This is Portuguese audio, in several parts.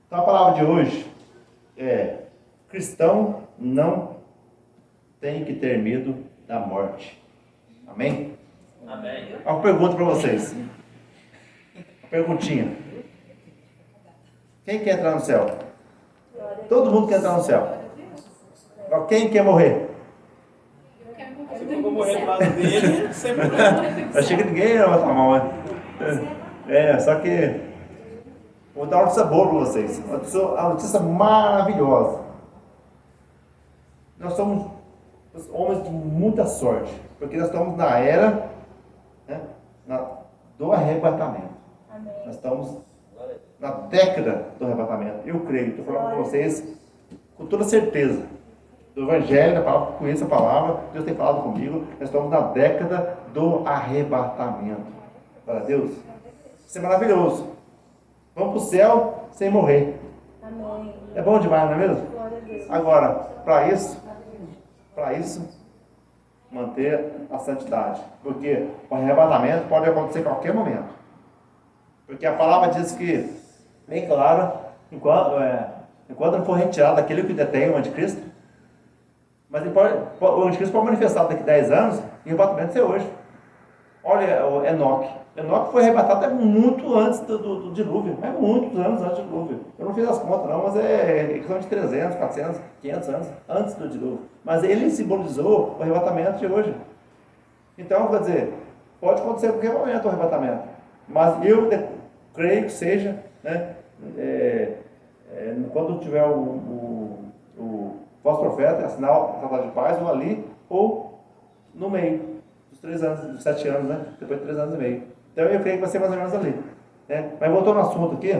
Então a palavra de hoje é: cristão não tem que ter medo da morte. Amém? Amém. Uma pergunta para vocês. Uma perguntinha. Quem quer entrar no céu? Todo mundo quer entrar no céu. Agora, quem quer morrer? Se eu vou morrer do lado dele, sem problema. Achei que ninguém ia botar a mão, né? Só que vou dar uma notícia boa para vocês. Uma notícia maravilhosa. Nós somos homens de muita sorte, porque nós estamos na era, né, do arrebatamento. Amém. Nós estamos na década do arrebatamento. Eu creio, estou falando para vocês com toda certeza. Do Evangelho, da palavra, conheço a palavra, Deus tem falado comigo. Nós estamos na década do arrebatamento. Glória a Deus. Isso é maravilhoso. Vamos para o céu sem morrer. Amém. É bom demais, não é mesmo? Glória a Deus. Agora, para isso, manter a santidade. Porque o arrebatamento pode acontecer em qualquer momento. Porque a palavra diz que, bem claro, enquanto não for retirado aquele que detém o anticristo, mas o anticristo pode manifestar daqui a 10 anos e o arrebatamento ser hoje. Olha o Enoque. Enoque foi arrebatado até muito antes do dilúvio, mas muitos anos antes do dilúvio. Eu não fiz as contas não, mas é questão de 300, 400, 500 anos antes do dilúvio. Mas ele simbolizou o arrebatamento de hoje. Então, quer dizer, pode acontecer a qualquer momento o arrebatamento. Mas eu creio que seja, né, quando tiver o falso profeta, assinar o tratado de paz, ou ali, ou no meio dos 3 anos, dos 7 anos, né? Depois de 3 anos e meio. Então eu creio que vai ser mais ou menos ali. Né? Mas voltando ao assunto aqui,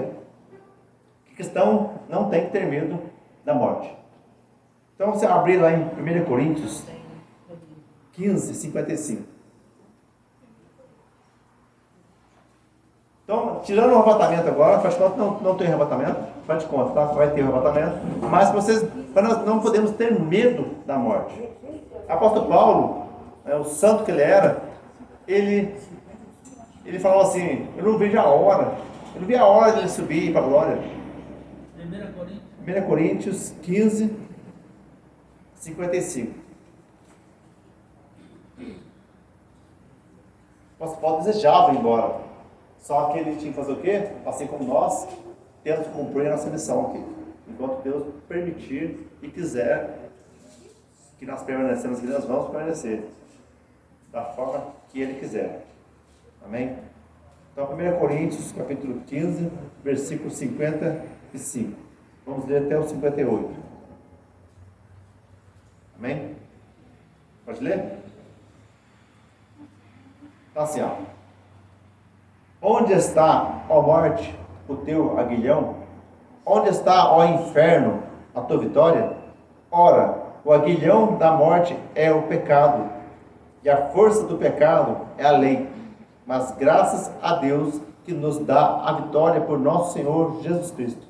que cristão não tem que ter medo da morte. Então você abrir lá em 1 Coríntios 15, 55. Então, tirando o arrebatamento agora, faz conta que não tem arrebatamento, faz de conta, tá? Vai ter arrebatamento, mas nós não podemos ter medo da morte. O apóstolo Paulo, o santo que ele era, ele falou assim: eu não vejo a hora, eu não vi a hora de ele subir para a glória. 1 Coríntios 15, 55. O apóstolo Paulo desejava ir embora. Só que ele tinha que fazer o quê? Assim como nós temos que cumprir a nossa missão aqui. Enquanto Deus permitir e quiser que nós permanecemos aqui, nós vamos permanecer da forma que Ele quiser. Amém? Então, 1 Coríntios, capítulo 15, versículo 55. Vamos ler até o 58. Amém? Pode ler? Então assim, ó. Onde está, ó morte, o teu aguilhão? Onde está, ó inferno, a tua vitória? Ora, o aguilhão da morte é o pecado, e a força do pecado é a lei. Mas graças a Deus que nos dá a vitória por nosso Senhor Jesus Cristo.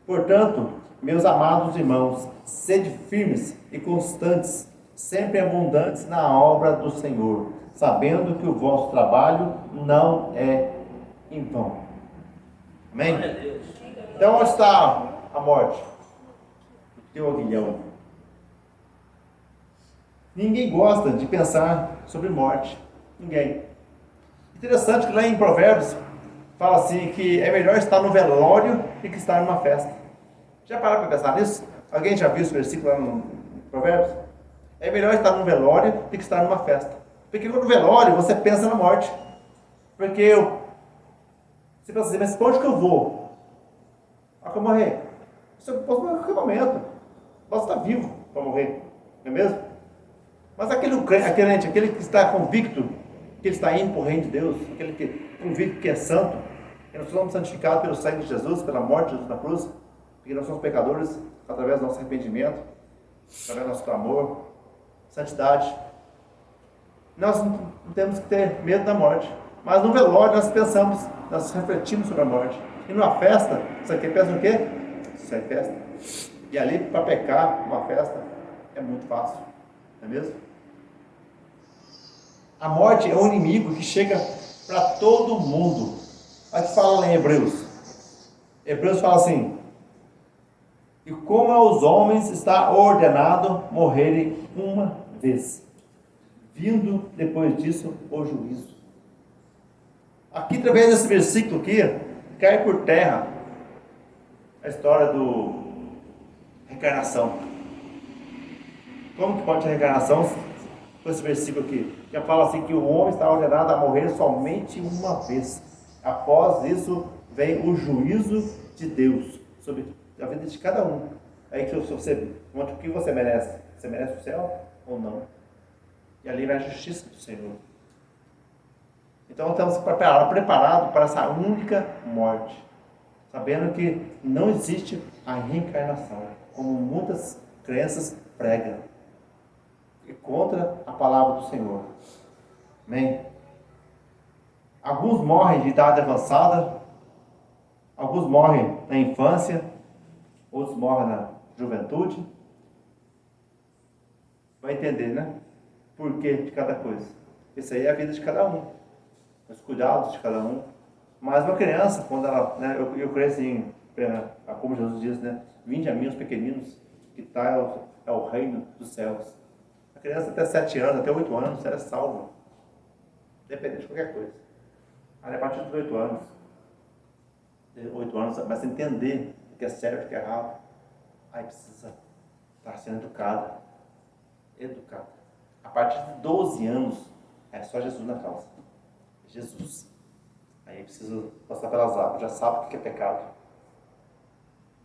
Portanto, meus amados irmãos, sede firmes e constantes, sempre abundantes na obra do Senhor, sabendo que o vosso trabalho não é em vão. Amém? Então, onde está a morte? O teu aguilhão. Ninguém gosta de pensar sobre morte. Ninguém. Interessante que lá em Provérbios fala assim que é melhor estar no velório do que estar numa festa. Já pararam para pensar nisso? Alguém já viu esse versículo lá no Provérbios? É melhor estar no velório do que estar numa festa. Porque no velório você pensa na morte. Porque você pensa assim, mas para onde que eu vou? A que eu morrer? Eu posso morrer a qualquer momento. Posso estar vivo para morrer. Não é mesmo? Mas aquele que está convicto que ele está indo para o reino de Deus, aquele que convicto que é santo, que nós somos santificados pelo sangue de Jesus, pela morte de Jesus na cruz, porque nós somos pecadores através do nosso arrependimento, através do nosso clamor, santidade. Nós não temos que ter medo da morte. Mas no velório nós pensamos, nós refletimos sobre a morte. E numa festa, você aqui pensa o quê? Isso é festa. E ali, para pecar numa festa, é muito fácil. Não é mesmo? A morte é um inimigo que chega para todo mundo. Olha que fala lá em Hebreus. Hebreus fala assim: E como aos homens está ordenado morrerem uma vez, vindo depois disso o juízo. Aqui, através desse versículo aqui, cai por terra a história do reencarnação. Como que pode ter reencarnação com esse versículo aqui? Que fala assim que o homem está ordenado a morrer somente uma vez. Após isso vem o juízo de Deus sobre a vida de cada um. Aí que você mostra o que você merece. Você merece o céu ou não? E ali vai a justiça do Senhor. Então estamos preparados para essa única morte, sabendo que não existe a reencarnação, como muitas crenças pregam, e contra a palavra do Senhor. Amém? Alguns morrem de idade avançada, alguns morrem na infância, outros morrem na juventude. Vai entender, né? Por que de cada coisa. Isso aí é a vida de cada um, os cuidados de cada um. Mas uma criança, quando ela, né, eu creio assim, como Jesus diz, né? Vinde a mim os pequeninos, que tal é o reino dos céus. A criança até 7 anos, até 8 anos, ela é salva. Dependendo de qualquer coisa. Aí a partir dos 8 anos, 8 anos, mas entender o que é certo, o que é errado, aí precisa estar sendo educado. A partir de 12 anos, é só Jesus na causa. Jesus. Aí precisa passar pelas águas, já sabe o que é pecado.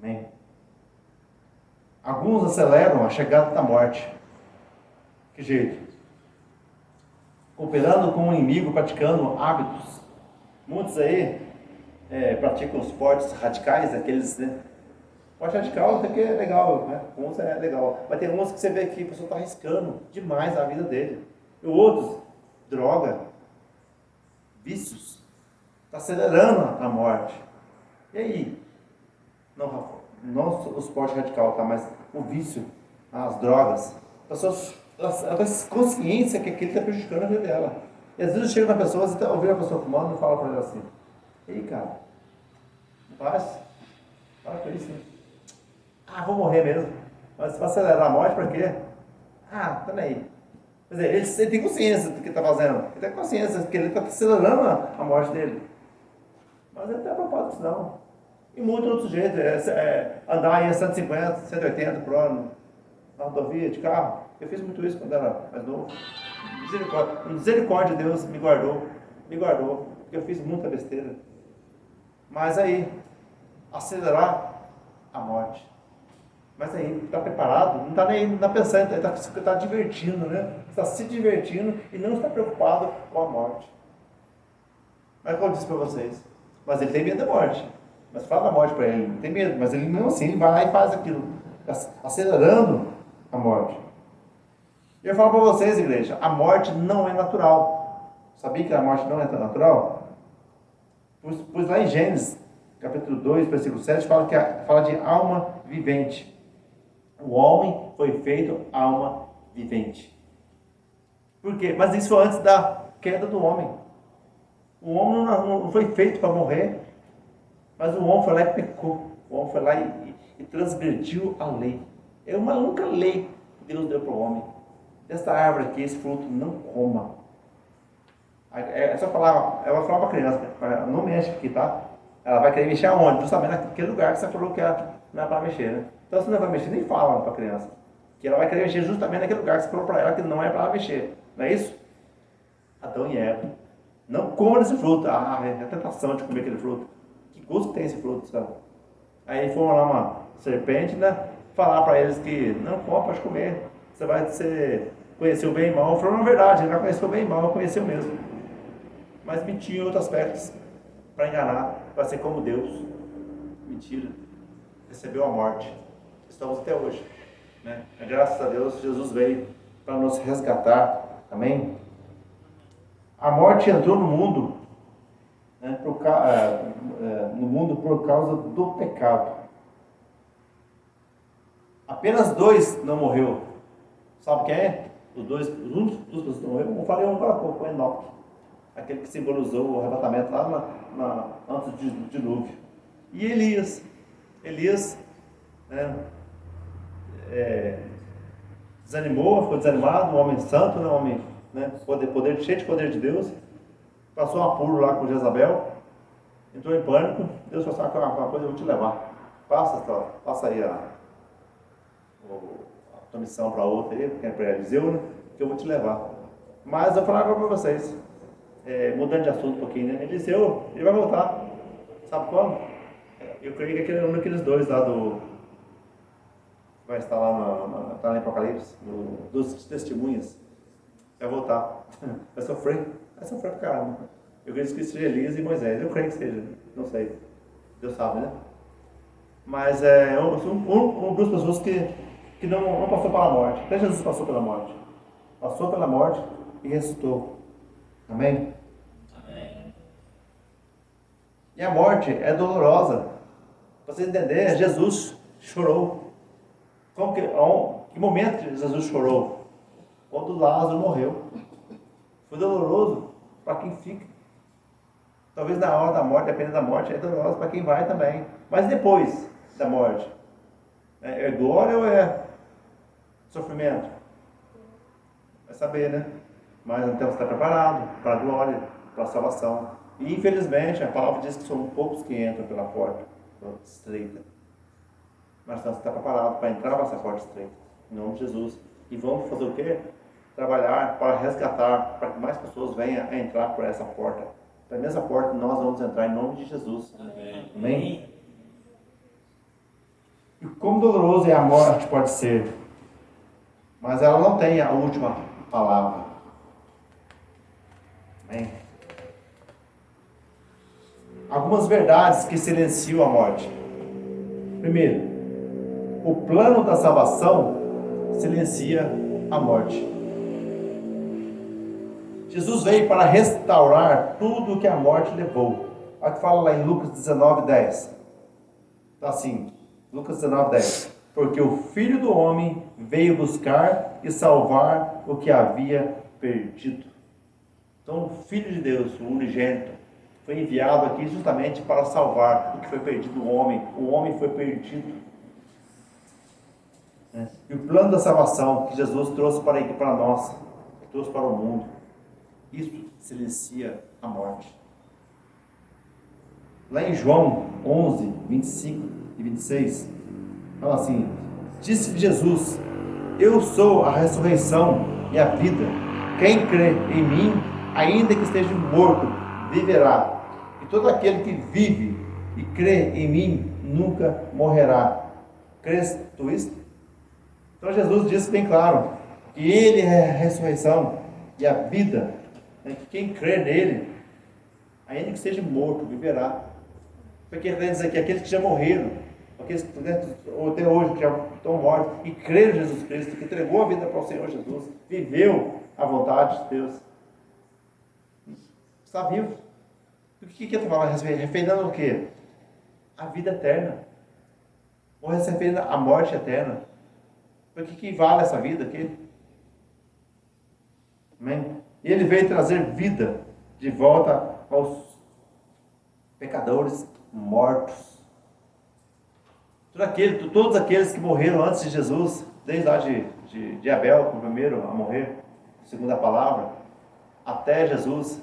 Amém? Alguns aceleram a chegada da morte. Que jeito? Cooperando com o inimigo, praticando hábitos. Muitos aí praticam os esportes radicais, aqueles, né? O esporte radical até que é legal, né? Uns é legal. Mas tem uns que você vê que a pessoa está arriscando demais a vida dele. E outros, droga, vícios, está acelerando a morte. E aí? Não o esporte radical, tá? Mas o vício, as drogas. As pessoas, ela tem consciência que aquilo está prejudicando a vida dela. E às vezes eu chego na pessoa, você está ouvindo a pessoa fumando e fala para ela assim: ei, cara, não faz? Para com isso, né? Ah, vou morrer mesmo. Mas você vai acelerar a morte para quê? Ah, tá aí. Quer dizer, ele tem consciência do que está fazendo. Ele tem consciência que ele está acelerando a morte dele. Mas ele não está preocupado com isso, não. E muito outro jeito. Andar aí a 150, 180 por hora na rodovia de carro. Eu fiz muito isso quando era mais novo. Misericórdia de Deus me guardou. Porque eu fiz muita besteira. Mas aí, acelerar a morte. Mas aí, está preparado? Não está nem pensando, está divertindo, né? Está se divertindo e não está preocupado com a morte. Mas como eu disse para vocês, mas ele tem medo da morte. Mas fala da morte para ele, ele tem medo, mas ele não assim, ele vai lá e faz aquilo, acelerando a morte. E eu falo para vocês, igreja, a morte não é natural. Sabia que a morte não é natural? Pois lá em Gênesis, capítulo 2, versículo 7, fala de alma vivente. O homem foi feito alma vivente. Por quê? Mas isso foi antes da queda do homem. O homem não foi feito para morrer, mas o homem foi lá e pecou. O homem foi lá e transgrediu a lei. É uma única lei que Deus deu para o homem. Dessa árvore aqui, esse fruto, não coma. É só falar, eu vou falar para a criança, não mexe aqui, tá? Ela vai querer mexer aonde? Justamente naquele lugar que você falou que não é para mexer, né? Então você não vai mexer, nem fala para a criança. Que ela vai querer mexer justamente naquele lugar que você falou para ela que não é para ela mexer. Não é isso? Adão e Eva. Não coma esse fruto. Ah, é a tentação de comer aquele fruto. Que gosto que tem esse fruto, sabe? Aí foram lá uma serpente, né? Falar para eles que não pode comer. Você vai conhecer o bem e o mal. Falou, na verdade, ele vai conhecer o bem e o mal, conheceu mesmo. Mas mentiu em outros aspectos. Para enganar, para ser como Deus. Mentira. Recebeu a morte. Estamos até hoje, né? Graças a Deus, Jesus veio para nos resgatar. Amém? A morte entrou no mundo, né, no mundo por causa do pecado. Apenas 2 não morreu. Sabe quem é? Os únicos que não morreram. Eu falei agora há pouco, o Enoque. Aquele que simbolizou o arrebatamento lá antes do dilúvio. E Elias né? Desanimou, ficou desanimado, um homem santo, né? Um homem, né? Cheio de poder de Deus, passou um apuro lá com Jezabel, entrou em pânico. Deus falou assim: uma coisa eu vou te levar, passa aí a tua missão para outra aí, porque é para Eliseu, né? Que eu vou te levar. Mas eu vou falar agora para vocês, mudando de assunto um pouquinho, né? Eliseu, ele vai voltar, sabe como? Eu creio que é um daqueles dois lá vai estar lá tá em Apocalipse, dos testemunhas, vai voltar, vai sofrer pra caramba. Eu creio que seja Elias e Moisés, eu creio que seja, não sei, Deus sabe, né? Mas eu sou um dos pessoas que não passou pela morte. Até Jesus passou pela morte, e ressuscitou. Amém? Amém. E a morte é dolorosa. Para você entender, Jesus chorou. Que momento Jesus chorou? Quando Lázaro morreu. Foi doloroso para quem fica. Talvez na hora da morte, dependendo da morte, é doloroso para quem vai também. Mas depois da morte, é glória ou é sofrimento? Vai saber, né? Mas então você está preparado para a glória, para a salvação. E infelizmente a palavra diz que são poucos que entram pela porta estreita. Mas então você está preparado para entrar nessa porta estreita, em nome de Jesus. E vamos fazer o quê? Trabalhar para resgatar, para que mais pessoas venham a entrar por essa porta. Pela mesma porta nós vamos entrar em nome de Jesus. Amém. Amém? E como doloroso a morte pode ser, mas ela não tem a última palavra. Amém? Algumas verdades que silenciam a morte. Primeiro, o plano da salvação silencia a morte. Jesus veio para restaurar tudo o que a morte levou. Olha o que fala lá em Lucas 19:10. Está assim, Lucas 19:10. Porque o Filho do Homem veio buscar e salvar o que havia perdido. Então, o Filho de Deus, o unigênito, foi enviado aqui justamente para salvar o que foi perdido do homem. O homem foi perdido. E o plano da salvação que Jesus trouxe para nós, trouxe para o mundo, isso silencia a morte. Lá em João 11, 25 e 26, fala assim: disse Jesus: eu sou a ressurreição e a vida. Quem crê em mim, ainda que esteja morto, viverá. E todo aquele que vive e crê em mim nunca morrerá. Crês tu isto? Então Jesus disse bem claro que Ele é a ressurreição e a vida. Que quem crê nele, ainda que esteja morto, viverá. Porque ele quer dizer que aqueles que já morreram, aqueles que até hoje que já estão mortos, e creram em Jesus Cristo, que entregou a vida para o Senhor Jesus, viveu a vontade de Deus, está vivo. O que eu estou falando? Referindo o quê? A vida eterna. Ou referindo a morte eterna. Por que vale essa vida aqui? Amém? E ele veio trazer vida de volta aos pecadores mortos. Todos aqueles que morreram antes de Jesus, desde lá de Abel, o primeiro a morrer, segundo a palavra, até Jesus,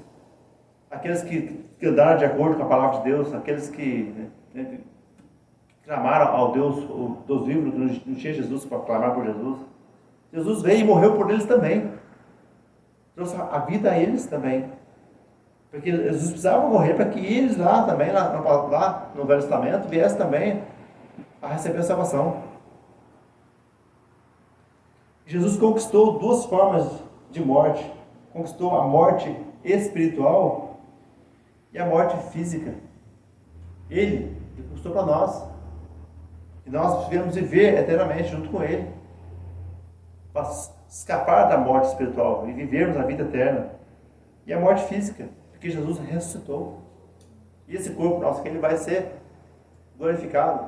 aqueles que andaram de acordo com a palavra de Deus, aqueles que clamaram ao Deus vivo, que não tinha Jesus para clamar por Jesus. Jesus veio e morreu por eles também. Trouxe a vida a eles também. Porque Jesus precisava morrer para que eles lá também, lá no Velho Testamento, viessem também a receber a salvação. Jesus conquistou duas formas de morte. Conquistou a morte espiritual e a morte física. Ele conquistou para nós. E nós devemos viver eternamente junto com Ele, para escapar da morte espiritual e vivermos a vida eterna. E a morte física, porque Jesus ressuscitou. E esse corpo nosso que ele vai ser glorificado.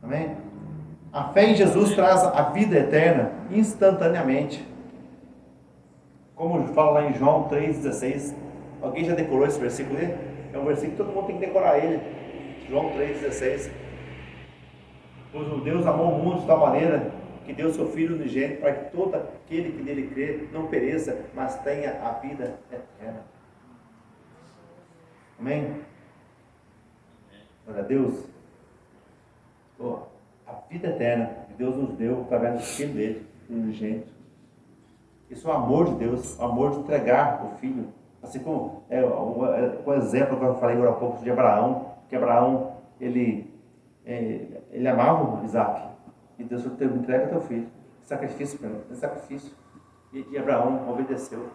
Amém? A fé em Jesus traz a vida eterna instantaneamente. Como fala lá em João 3,16. Alguém já decorou esse versículo aí? É um versículo que todo mundo tem que decorar ele. João 3,16. Pois o Deus amou o mundo de tal maneira que deu seu Filho unigênito para que todo aquele que nele crê não pereça, mas tenha a vida eterna. Amém? Glória a Deus. A vida eterna que Deus nos deu através do Filho dele, unigênito. Isso é o amor de Deus, o amor de entregar o Filho. Assim como o exemplo que eu falei agora há pouco de Abraão, que Abraão, ele amava Isaac. E Deus falou, entrega teu filho. Sacrifício para mim, sacrifício. E Abraão obedeceu.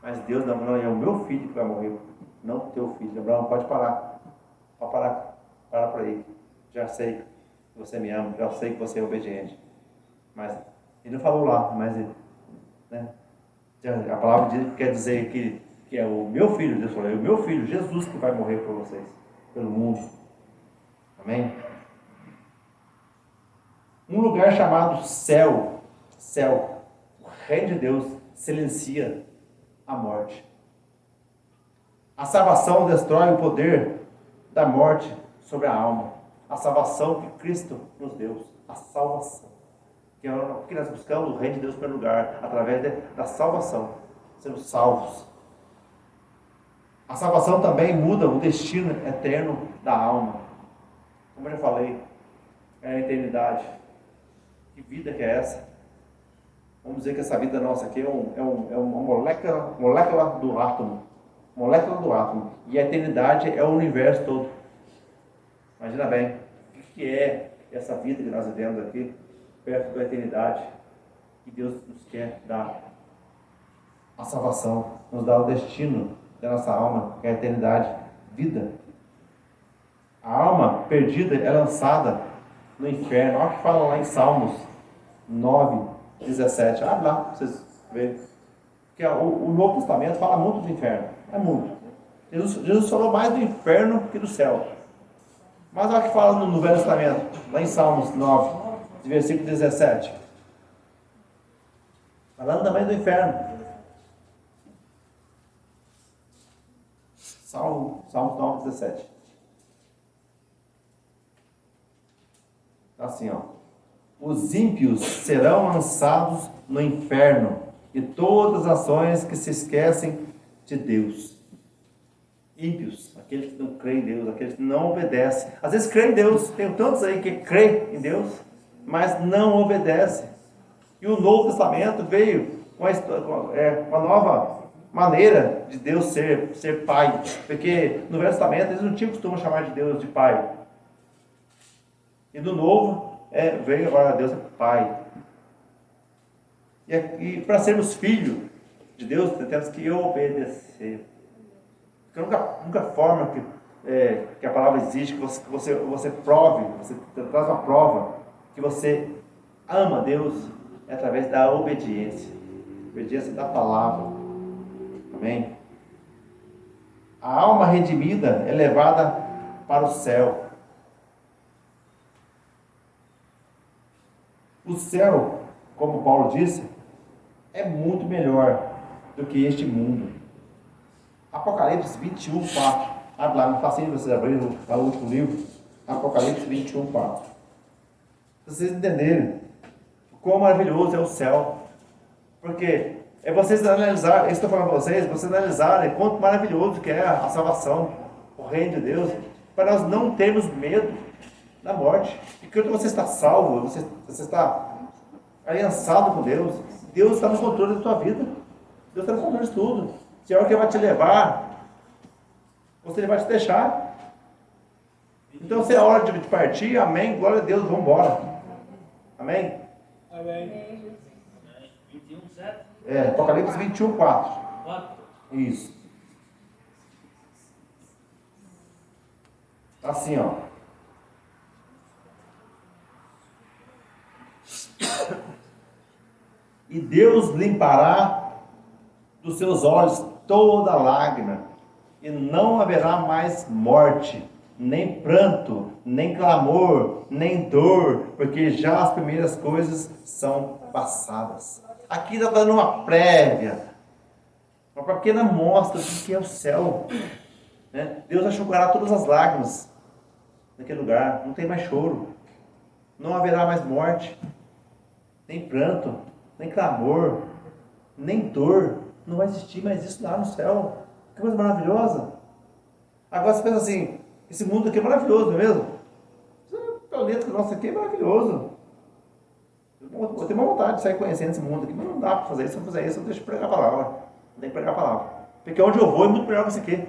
Mas Deus não, é o meu filho que vai morrer, não o teu filho. Abraão, pode parar. Pode parar. Para por aí. Já sei que você me ama, já sei que você é obediente. Mas ele não falou lá, mas né? A palavra quer dizer que é o meu filho, Deus falou, é o meu filho, Jesus, que vai morrer por vocês, pelo mundo. Amém? Um lugar chamado céu, o reino de Deus silencia a morte. A salvação destrói o poder da morte sobre a alma. A salvação que Cristo nos deu, a salvação. Que é o que nós buscamos, o reino de Deus em primeiro lugar, através da salvação, sermos salvos. A salvação também muda o destino eterno da alma. Como eu já falei, é a eternidade. Que vida que é essa? Vamos dizer que essa vida nossa aqui é uma molécula do átomo. Molécula do átomo. E a eternidade é o universo todo. Imagina bem, o que é essa vida que nós vivemos aqui, perto da eternidade, que Deus nos quer dar a salvação, nos dá o destino da nossa alma, que é a eternidade, vida. A alma perdida é lançada no inferno. Olha o que fala lá em Salmos 9:17. Abre lá para vocês verem. Porque o Novo Testamento fala muito do inferno. É muito. Jesus falou mais do inferno que do céu. Mas olha o que fala no Velho Testamento, lá em Salmos 9, versículo 17. Falando também do inferno. Salmos 9:17. Está assim, ó. Os ímpios serão lançados no inferno, e todas as ações que se esquecem de Deus. Ímpios, aqueles que não creem em Deus, aqueles que não obedecem. Às vezes creem em Deus, tem tantos aí que creem em Deus, mas não obedecem. E o Novo Testamento veio com uma nova maneira de Deus ser pai. Porque no Velho Testamento eles não tinham costume chamar de Deus de pai. E do Novo veio agora Deus é pai. E para sermos filhos de Deus, temos que obedecer. Porque a única forma que a palavra existe, que você prove, você traz uma prova que você ama Deus, é através da obediência. Obediência da palavra. Amém? A alma redimida é levada para o céu. O céu, como Paulo disse, é muito melhor do que este mundo. Apocalipse 21:4. Abre lá, não facinho vocês abrirem o último livro. Apocalipse 21:4. Para vocês entenderem quão maravilhoso é o céu. Porque vocês analisarem, estou falando para vocês analisarem quanto maravilhoso que é a salvação, o reino de Deus, para nós não termos medo da morte. Porque quando você está salvo, você está aliançado com Deus, Deus está no controle da tua vida. Deus está no controle de tudo. Se é o que vai te levar, ou se Ele vai te deixar. Então, se é hora de partir, amém, glória a Deus, vamos embora. Amém? Amém. 21:7. Apocalipse 21:4. 4. Isso. Assim, ó. E Deus limpará dos seus olhos toda lágrima, e não haverá mais morte, nem pranto, nem clamor, nem dor, porque já as primeiras coisas são passadas. Aqui está dando uma prévia, uma pequena mostra do que é o céu. Deus enxugará todas as lágrimas naquele lugar, não tem mais choro. não haverá mais morte, nem pranto, nem clamor, nem dor. Não vai existir mais isso lá no céu. Que coisa maravilhosa. Agora você pensa assim, esse mundo aqui é maravilhoso, não é mesmo? Esse planeta nosso aqui é maravilhoso. Eu tenho uma vontade de sair conhecendo esse mundo aqui, mas não dá para fazer isso. Se eu fazer isso, eu deixo de pregar a palavra. Eu tenho que pregar a palavra. Porque onde eu vou é muito melhor que isso aqui.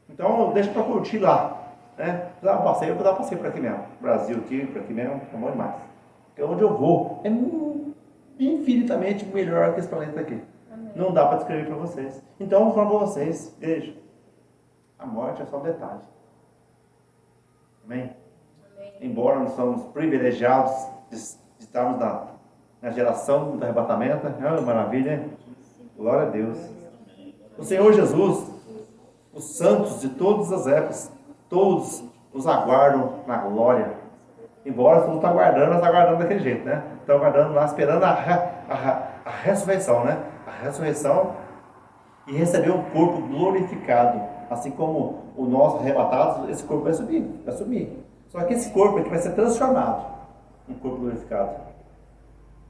Então, deixa para curtir lá. Né? Vou dar um passeio, eu vou dar um passeio para aqui mesmo. Brasil aqui, para aqui mesmo, é bom demais. Porque onde eu vou é infinitamente melhor que esse planeta aqui. Amém. Não dá para descrever para vocês. Então, eu vou falar para vocês, veja, a morte é só um detalhe. Amém? Amém. Embora nós somos privilegiados de estarmos na geração do arrebatamento, é uma maravilha, hein? Glória a Deus. O Senhor Jesus, os santos de todas as épocas, todos nos aguardam na glória. Embora todos estão aguardando, nós aguardando daquele jeito, né? Estão aguardando lá, esperando a ressurreição, né? A ressurreição e receber um corpo glorificado. Assim como o nosso arrebatado, esse corpo vai subir. Só que esse corpo aqui vai ser transformado em um corpo glorificado.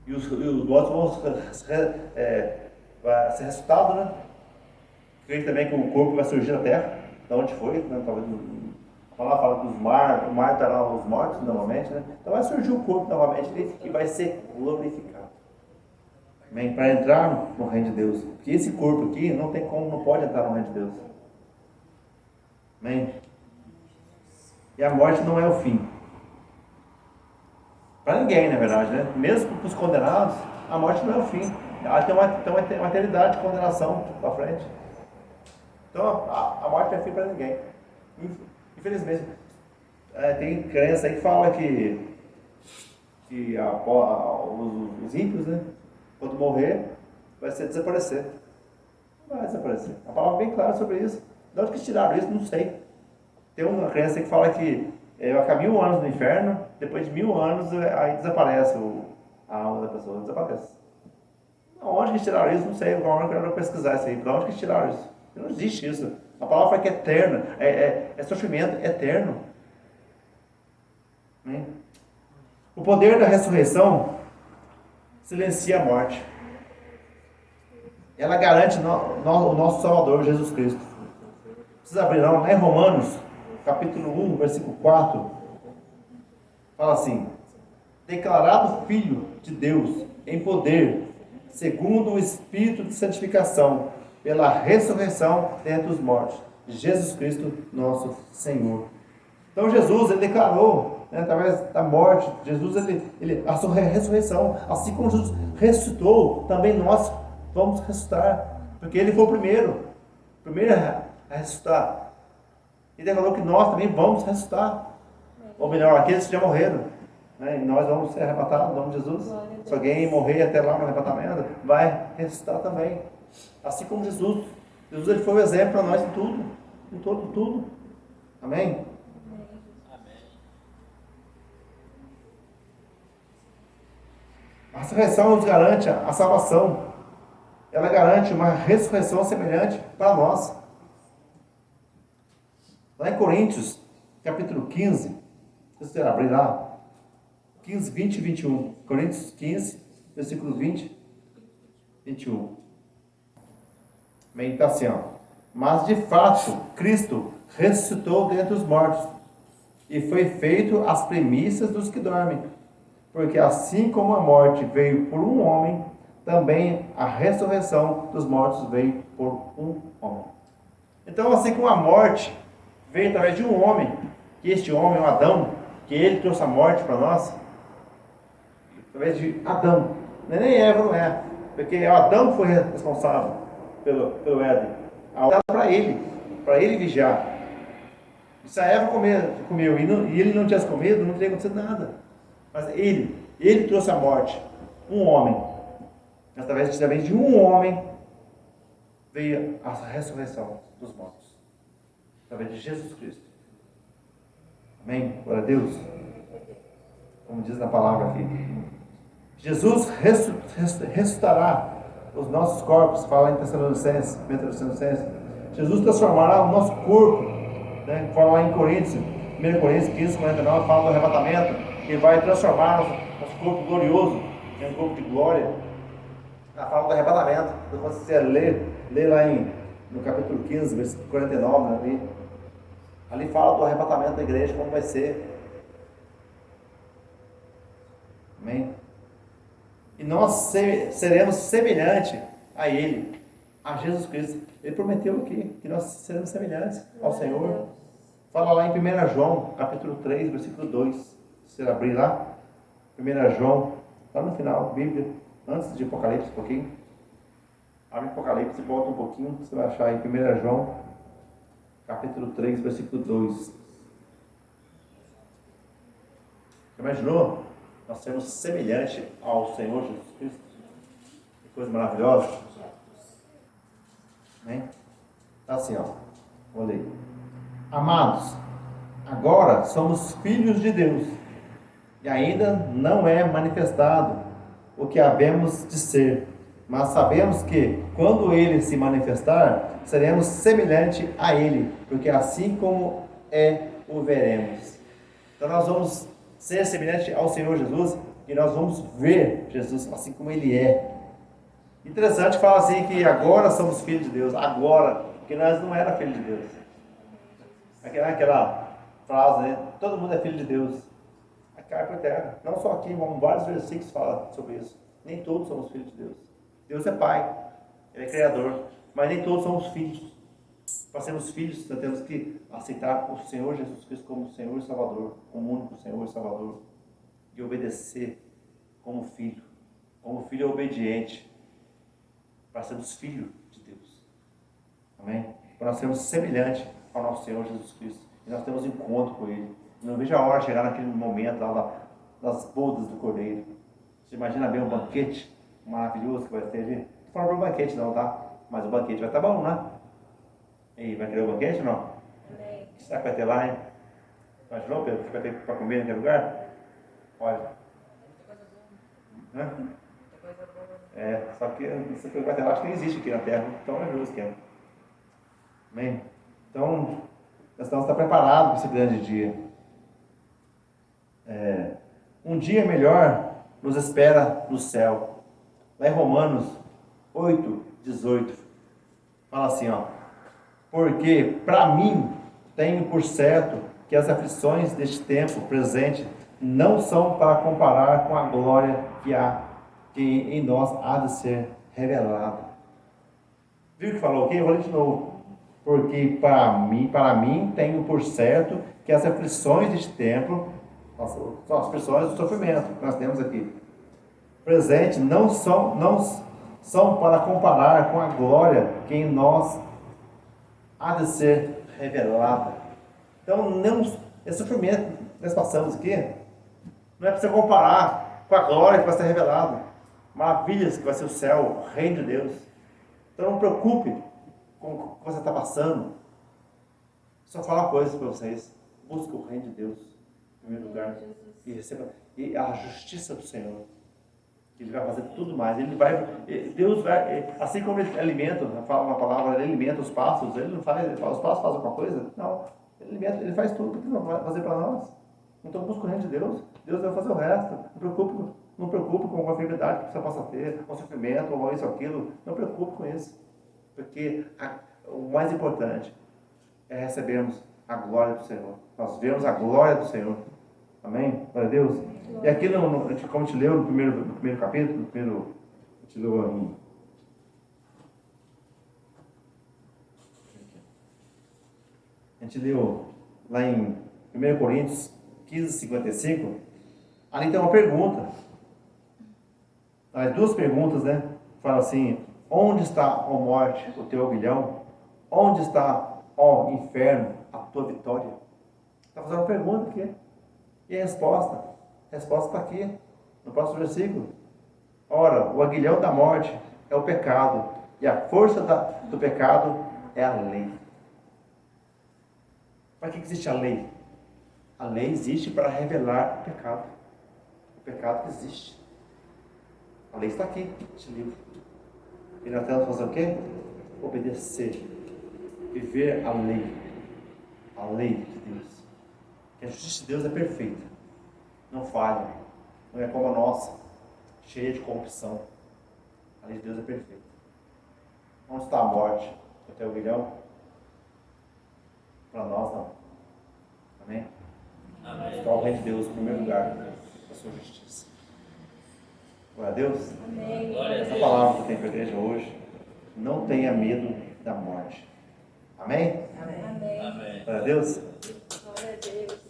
E os outros vão vai ser ressuscitado, né? Creio também que o corpo vai surgir da terra, de onde foi, né? Talvez a palavra fala que o mar estará os mortos novamente, né? Então vai surgir o corpo novamente e vai ser glorificado. Amém? Para entrar no reino de Deus. Porque esse corpo aqui não tem como, não pode entrar no reino de Deus. Amém? E a morte não é o fim. Para ninguém, na verdade, né? Mesmo para os condenados, a morte não é o fim. Ela tem uma eternidade de condenação para frente. Então a morte não é fim para ninguém. Infelizmente. Tem crença aí que fala que os ímpios, né? Quando morrer, vai desaparecer. Não vai desaparecer. A palavra é bem clara sobre isso. De onde que tiraram isso? Não sei. Tem uma crença que fala que vai ficar 1000 anos no inferno, depois de 1000 anos aí desaparece a alma da pessoa, desaparece. Onde que tiraram isso? Não sei, agora eu quero pesquisar isso aí. De onde que tiraram isso? Não existe isso. A palavra fala que é eterno, é sofrimento eterno. O poder da ressurreição silencia a morte. Ela garante o nosso Salvador, Jesus Cristo. Precisa abrir não, lá em Romanos, capítulo 1, versículo 4, fala assim: declarado Filho de Deus em poder, segundo o Espírito de santificação, pela ressurreição dentre os mortos, Jesus Cristo, nosso Senhor. Então Jesus, ele declarou, né, através da morte, Jesus, a ressurreição, assim como Jesus ressuscitou, também nós vamos ressuscitar, porque ele foi o primeiro a ressuscitar. Ele falou que nós também vamos ressuscitar, ou melhor, aqueles que já morreram, né, e nós vamos ser arrebatados, no nome de Jesus. Se alguém morrer até lá no arrebatamento, vai ressuscitar também. Assim como Jesus ele foi o exemplo para nós em tudo, em tudo. Amém? A ressurreição nos garante a salvação. Ela garante uma ressurreição semelhante para nós. Lá em Coríntios, capítulo 15, se você abrir lá, 15, 20 e 21. Coríntios 15, versículo 20, 21. Está assim, ó. Mas de fato, Cristo ressuscitou dentre os mortos e foi feito as premissas dos que dormem. Porque assim como a morte veio por um homem, também a ressurreição dos mortos veio por um homem. Então, assim como a morte veio através de um homem, que este homem, o Adão, que ele trouxe a morte para nós, através de Adão, nem Eva não é, porque é o Adão que foi responsável pelo Éden, para ele vigiar. Se a Eva comeu e ele não tivesse comido, não teria acontecido nada. Mas ele trouxe a morte, um homem. Através de um homem veio a ressurreição dos mortos. Através de Jesus Cristo. Amém? Glória a Deus. Como diz na palavra aqui. Jesus ressuscitará os nossos corpos, fala em Tessalonicenses. Jesus transformará o nosso corpo, né? Fala lá em Coríntios, 1 Coríntios 15, 49, fala do arrebatamento, que vai transformar nosso corpo glorioso em um corpo de glória. Ela fala do arrebatamento. Então, quando você lê lá no capítulo 15, versículo 49, ali fala do arrebatamento da igreja, como vai ser. Amém? E nós seremos semelhantes a Ele, a Jesus Cristo. Ele prometeu aqui que nós seremos semelhantes ao Senhor. Fala lá em 1 João, capítulo 3, versículo 2. Se você abrir lá, 1 João, lá no final, Bíblia, antes de Apocalipse um pouquinho. Abre Apocalipse e volta um pouquinho, você vai achar em 1 João, capítulo 3, versículo 2. Você imaginou? Nós sermos semelhantes ao Senhor Jesus Cristo. Que coisa maravilhosa. Amém? Tá assim, ó. Vou ler. Amados, agora somos filhos de Deus. E ainda não é manifestado o que havemos de ser. Mas sabemos que, quando Ele se manifestar, seremos semelhantes a Ele. Porque assim como é, o veremos. Então nós vamos ser semelhante ao Senhor Jesus e nós vamos ver Jesus assim como Ele é. Interessante que fala assim que agora somos filhos de Deus, agora, porque nós não era filho de Deus. Aquela frase, né? Todo mundo é filho de Deus. A cai por terra. Não só aqui, mas vários versículos falam sobre isso. Nem todos somos filhos de Deus. Deus é Pai, Ele é Criador, mas nem todos somos filhos. Para sermos filhos, nós temos que aceitar o Senhor Jesus Cristo como Senhor e Salvador, como único Senhor e Salvador, e obedecer como filho obediente, para sermos filhos de Deus. Amém? Para nós sermos semelhantes ao nosso Senhor Jesus Cristo, e nós temos encontro com Ele. Não vejo a hora de chegar naquele momento lá das bodas do Cordeiro. Você imagina bem um banquete maravilhoso que vai ter ali? Não estou falando para o banquete não, tá? Mas o banquete vai estar bom, né? E aí, vai querer o banquete ou não? Amém. Será que vai ter lá, hein? Imaginou, Pedro, que vai ter para comer naquele lugar? Olha. Só que isso que vai ter lá, acho que não existe aqui na Terra, tão maravilhoso que é. Amém? Então, nós estamos preparados para esse grande dia. Um dia melhor nos espera no céu. Lá em Romanos 8, 18, fala assim, ó. Porque, para mim, tenho por certo que as aflições deste tempo presente não são para comparar com a glória que em nós há de ser revelada. Viu o que falou aqui? Eu vou ler de novo. Porque, para mim, tenho por certo que as aflições deste tempo, são as aflições do sofrimento que nós temos aqui, presente, não são para comparar com a glória que em nós há de ser revelada. Então, esse sofrimento que nós passamos aqui, não é para você comparar com a glória que vai ser revelada, maravilhas que vai ser o céu, o reino de Deus. Então, não preocupe com o que você está passando. Só falar uma coisa para vocês: busque o reino de Deus em primeiro lugar e receba a justiça do Senhor. Ele vai fazer tudo mais. Deus vai, assim como ele alimenta, fala uma palavra, ele alimenta os passos. Ele não faz, os passos fazem alguma coisa? Não. Ele alimenta, ele faz tudo que ele vai fazer para nós. Então busca o reino de Deus. Deus vai fazer o resto. Não preocupe com a enfermidade que você possa ter, com o sofrimento, ou isso ou aquilo. Não preocupe com isso. Porque o mais importante é recebermos a glória do Senhor. Nós vemos a glória do Senhor. Amém? Glória a Deus. E aqui, como a gente leu no primeiro capítulo, a gente leu a gente leu lá em 1 Coríntios 15, 55, ali tem uma pergunta. Duas perguntas, né? Fala assim: onde está, ó morte, o teu aguilhão? Onde está, ó inferno, a tua vitória? Está fazendo uma pergunta aqui. E a resposta? A resposta está aqui, no próximo versículo. Ora, o aguilhão da morte é o pecado, e a força do pecado é a lei. Para que existe a lei? A lei existe para revelar o pecado. O pecado que existe. A lei está aqui, neste livro. E nós temos que fazer o quê? Obedecer. Viver a lei. A lei de Deus. Que a justiça de Deus é perfeita, não falha, não é como a nossa, cheia de corrupção. A lei de Deus é perfeita. Onde está a morte? Até o milhão? Para nós não. Amém? Amém. Está o reino de Deus em primeiro lugar, a sua justiça. Glória a Deus. Amém. Glória a Essa Deus. palavra que eu tenho para a igreja hoje, não tenha medo da morte. Amém? Amém. Amém. Glória a Deus. Glória a Deus.